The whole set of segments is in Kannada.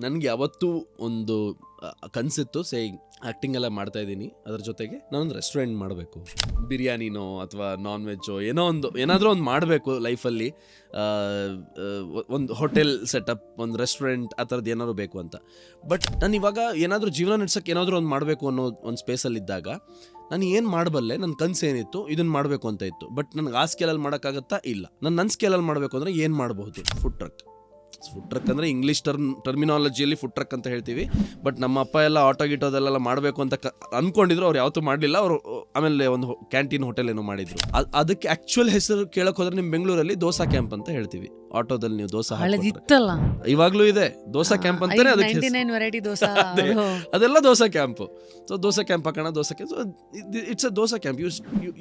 ನನಗೆ ಯಾವತ್ತೂ ಒಂದು ಕನಸಿತ್ತು ಆ್ಯಕ್ಟಿಂಗ್ ಎಲ್ಲ ಮಾಡ್ತಾ ಇದ್ದೀನಿ, ಅದ್ರ ಜೊತೆಗೆ ನಾನೊಂದು ರೆಸ್ಟೋರೆಂಟ್ ಮಾಡಬೇಕು, ಬಿರಿಯಾನಿನೋ ಅಥವಾ ನಾನ್ ವೆಜ್ಜೋ ಏನಾದರೂ ಒಂದು ಮಾಡಬೇಕು ಲೈಫಲ್ಲಿ, ಒಂದು ಹೋಟೆಲ್ ಸೆಟಪ್, ಒಂದು ರೆಸ್ಟೋರೆಂಟ್ ಆ ಥರದ್ದು ಏನಾದ್ರು ಬೇಕು ಅಂತ. ಬಟ್ ನಾನು ಇವಾಗ ಏನಾದರೂ ಜೀವನ ನಡೆಸೋಕ್ಕೆ ಏನಾದರೂ ಒಂದು ಮಾಡಬೇಕು ಅನ್ನೋ ಒಂದು ಸ್ಪೇಸಲ್ಲಿದ್ದಾಗ ನಾನು ಏನು ಮಾಡಬಲ್ಲೆ, ನನ್ನ ಕನಸು ಏನಿತ್ತು ಇದನ್ನು ಮಾಡಬೇಕು ಅಂತ ಇತ್ತು. ಬಟ್ ನನಗೆ ಆ ಸ್ಕೇಲಲ್ಲಿ ಮಾಡೋಕ್ಕಾಗತ್ತಾ? ಇಲ್ಲ. ನನ್ನ ಸ್ಕೇಲಲ್ಲಿ ಮಾಡಬೇಕು ಅಂದರೆ ಏನು ಮಾಡಬಹುದು? ಫುಡ್ ಟ್ರಕ್ ಅಂದರೆ ಇಂಗ್ಲೀಷ್ ಟರ್ಮಿನಾಲಜಿಯಲ್ಲಿ ಫುಡ್ ಟ್ರಕ್ ಅಂತ ಹೇಳ್ತೀವಿ. ಬಟ್ ನಮ್ಮ ಅಪ್ಪ ಎಲ್ಲ ಆಟೋ ಗಿಟೋದೆಲ್ಲ ಮಾಡಬೇಕು ಅಂತ ಅಂದ್ಕೊಂಡಿದ್ರು, ಅವ್ರು ಯಾವತ್ತೂ ಮಾಡಲಿಲ್ಲ. ಅವರು ಆಮೇಲೆ ಒಂದು ಕ್ಯಾಂಟೀನ್ ಹೋಟೆಲ್ ಏನೋ ಮಾಡಿದ್ರು. ಅದಕ್ಕೆ ಆ್ಯಕ್ಚುಯಲ್ ಹೆಸರು ಕೇಳಕ್ಕೆ ಹೋದ್ರೆ ನಿಮ್ಮ ಬೆಂಗಳೂರಲ್ಲಿ ದೋಸಾ ಕ್ಯಾಂಪ್ ಅಂತ ಹೇಳ್ತೀವಿ. ಆಟೋದಲ್ಲಿ ನೀವು ದೋಸೆ ಇತ್ತಲ್ಲ, ಇವಾಗಲೂ ಇದೆ ದೋಸಾ ಕ್ಯಾಂಪ್ ಅಂತಾನೆ. ಅದಕ್ಕೆ ಅದೆಲ್ಲ dosa camp. So dosa camp ಹಾಕೋಣ, dosa camp. It's a dosa camp.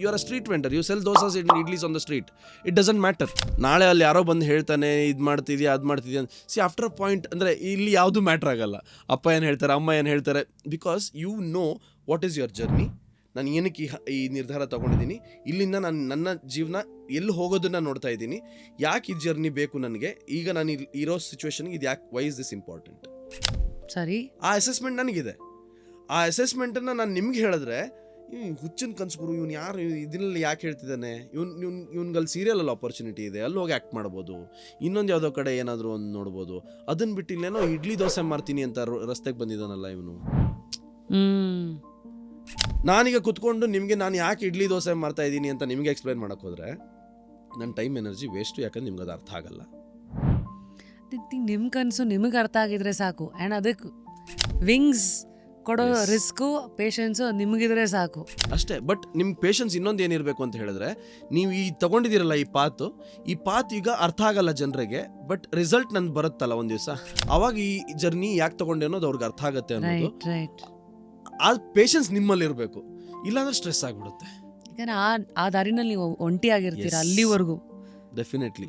You are a street vendor, you sell dosas idlis on the street. It doesn't matter. ನಾಳೆ ಅಲ್ಲಿ ಯಾರೋ ಬಂದು ಹೇಳ್ತಾನೆ ಇದು ಮಾಡ್ತಿದ್ಯಾ ಅದು ಮಾಡ್ತಿದ್ಯಾ ಅಂತ. ಸಿ ಆಫ್ಟರ್ ಅ ಪಾಯಿಂಟ್ ಅಂದರೆ ಇಲ್ಲಿ ಯಾವುದು ಮ್ಯಾಟ್ರ್ ಆಗಲ್ಲ. ಅಪ್ಪ ಏನು ಹೇಳ್ತಾರೆ, ಅಮ್ಮ ಏನು ಹೇಳ್ತಾರೆ, because you know what is your journey. ನಾನು ಏನಕ್ಕೆ ಈ ನಿರ್ಧಾರ ತೊಗೊಂಡಿದ್ದೀನಿ, ಇಲ್ಲಿಂದ ನಾನು ನನ್ನ ಜೀವನ ಎಲ್ಲಿ ಹೋಗೋದನ್ನು ನೋಡ್ತಾ ಇದ್ದೀನಿ, ಯಾಕೆ ಈ ಜರ್ನಿ ಬೇಕು ನನಗೆ, ಈಗ ನಾನು ಇರೋ ಸಿಚುವೇಶನ್ಗೆ ಇದು ಯಾಕೆ, ವೈ ಇಸ್ ದಿಸ್ ಇಂಪಾರ್ಟೆಂಟ್. ಸರಿ, ಆ ಅಸೆಸ್ಮೆಂಟ್ ನನಗಿದೆ. ಆ ಅಸೆಸ್ಮೆಂಟನ್ನು ನಾನು ನಿಮ್ಗೆ ಹೇಳಿದ್ರೆ ಹುಚ್ಚಿನ ಕನ್ಸ್ಗುರು, ಇವ್ನು ಯಾರು, ಇದನ್ನೆಲ್ಲ ಯಾಕೆ ಹೇಳ್ತಿದ್ದಾನೆ, ಇವ್ನಿಗಲ್ಲಿ ಸೀರಿಯಲಲ್ಲಿ ಆಪರ್ಚುನಿಟಿ ಇದೆ, ಅಲ್ಲಿ ಹೋಗಿ ಆ್ಯಕ್ಟ್ ಮಾಡ್ಬೋದು, ಇನ್ನೊಂದು ಯಾವುದೋ ಕಡೆ ಏನಾದರೂ ಒಂದು ನೋಡ್ಬೋದು. ಅದನ್ನು ಬಿಟ್ಟು ಇಲ್ಲೇನೋ ಇಡ್ಲಿ ದೋಸೆ ಮಾಡ್ತೀನಿ ಅಂತ ರಸ್ತೆಗೆ ಬಂದಿದ್ದಾನಲ್ಲ ಇವನು. ನಾನೀಗ ಕುತ್ಕೊಂಡು ನಿಮಗೆ ನಾನು ಯಾಕೆ ಇಡ್ಲಿ ದೋಸೆ ಮಾಡ್ತಾ ಇದ್ದೀನಿ ಅಂತ ನಿಮಗೆ ಎಕ್ಸ್ಪ್ಲೈನ್ ಮಾಡೋಕೆ ಹೋದರೆ ನನ್ನ ಟೈಮ್ ಎನರ್ಜಿ ವೇಸ್ಟು. ಯಾಕಂದ್ರೆ ನಿಮ್ಗೆ ಅದು ಅರ್ಥ ಆಗಲ್ಲ. ನಿಮ್ಮ ಕನಸು ನಿಮಗೆ ಅರ್ಥ ಆಗಿದ್ರೆ ಸಾಕು. ಆ್ಯಂಡ್ ಅದಕ್ಕೆ ವಿಂಗ್ಸ್ ಕೊಡೋ ರಿಸ್ಕು, ಪೇಷನ್ಸು ನಿಮಗಿದ್ರೆ ಸಾಕು ಅಷ್ಟೇ. ಬಟ್ ನಿಮ್ಗೆ ಪೇಷನ್ಸ್ ಇನ್ನೊಂದು ಏನಿರಬೇಕು ಅಂತ ಹೇಳಿದ್ರೆ, ನೀವು ಈ ತಗೊಂಡಿದ್ದೀರಲ್ಲ ಈ ಪಾತ್ ಈಗ ಅರ್ಥ ಆಗಲ್ಲ ಜನರಿಗೆ, ಬಟ್ ರಿಸಲ್ಟ್ ನಂದು ಬರುತ್ತಲ್ಲ ಒಂದು ದಿವಸ, ಅವಾಗ ಈ ಜರ್ನಿ ಯಾಕೆ ತಗೊಂಡೆ ಅನ್ನೋದು ಅವ್ರಿಗೆ ಅರ್ಥ ಆಗುತ್ತೆ ಅನ್ನೋದು. ಆ ಪೇಷನ್ಸ್ ನಿಮ್ಮಲ್ಲಿ ಇರಬೇಕು, ಇಲ್ಲಾಂದ್ರೆ ಸ್ಟ್ರೆಸ್ ಆಗಿಬಿಡುತ್ತೆ. ಯಾಕಂದ್ರೆ ಆ ದಾರಿನಲ್ಲಿ ನೀವು ಒಂಟಿ ಆಗಿರ್ತೀರ ಅಲ್ಲಿವರೆಗೂ. ಡೆಫಿನೆಟ್ಲಿ.